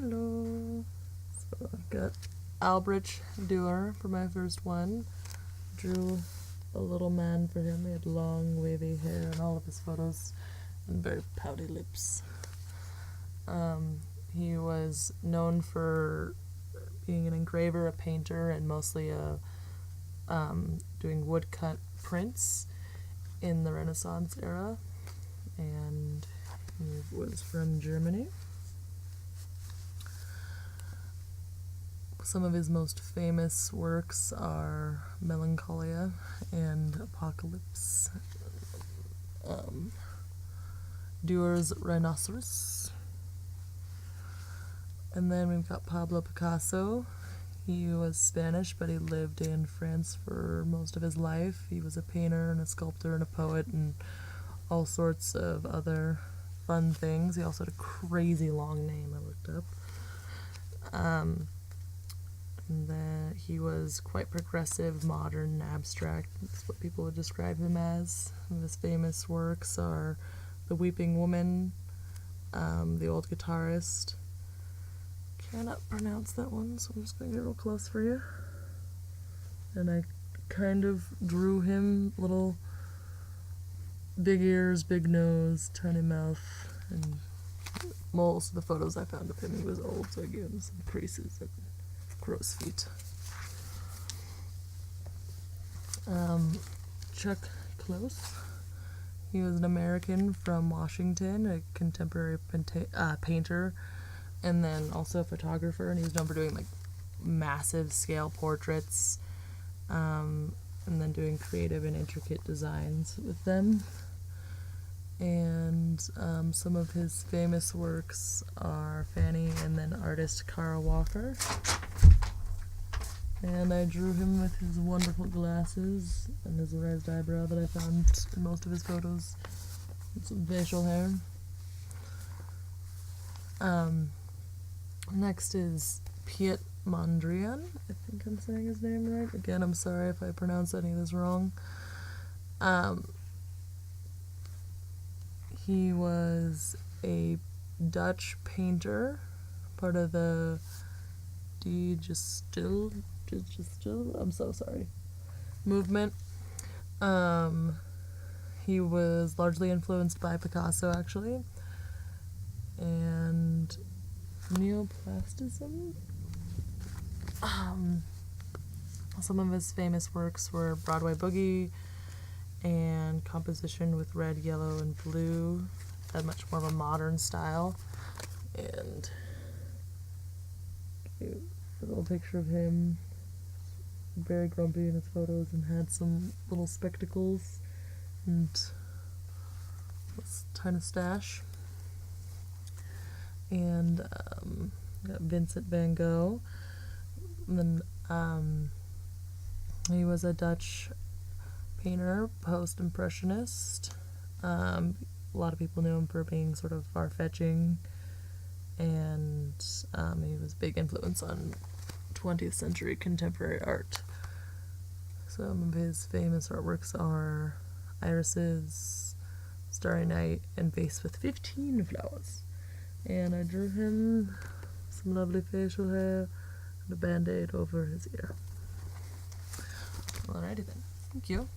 Hello. So I've got Albrecht Dürer for my first one. Drew a little man for him. He had long, wavy hair in all of his photos and very pouty lips. He was known for being an engraver, a painter, and mostly doing woodcut prints in the Renaissance era. And he was from Germany. Some of his most famous works are Melancholia and Apocalypse. Dürer's Rhinoceros. And then we've got Pablo Picasso. He was Spanish, but he lived in France for most of his life. He was a painter and a sculptor and a poet and all sorts of other fun things. He also had a crazy long name I looked up. And that he was quite progressive, modern, abstract. That's what people would describe him as. And his famous works are The Weeping Woman, The Old Guitarist. Cannot pronounce that one, so I'm just going to get real close for you. And I kind of drew him little big ears, big nose, tiny mouth, and most of the photos I found of him, he was old, so I gave him some creases and crow's feet. Chuck Close. He was an American from Washington, a contemporary painter, and then also a photographer, and he was known for doing like massive scale portraits, and then doing creative and intricate designs with them. And some of his famous works are Fanny and then artist Kara Walker. And I drew him with his wonderful glasses and his raised eyebrow that I found in most of his photos, and some facial hair. Next is Piet Mondrian. I think I'm saying his name right. Again, I'm sorry if I pronounce any of this wrong. He was a Dutch painter, part of the De Gestil, I'm so sorry, movement. He was largely influenced by Picasso, actually, and neoplastism. Some of his famous works were Broadway Boogie and Composition with Red, Yellow, and Blue. Had much more of a modern style. And a little picture of him, very grumpy in his photos, and had some little spectacles and a tiny stash. And got Vincent van Gogh. And then he was a Dutch painter, post-impressionist. A lot of people knew him for being sort of far-fetching, and he was a big influence on 20th century contemporary art. Some of his famous artworks are Irises, Starry Night, and Vase with 15 Flowers. And I drew him some lovely facial hair and a band-aid over his ear. Alrighty then. Thank you.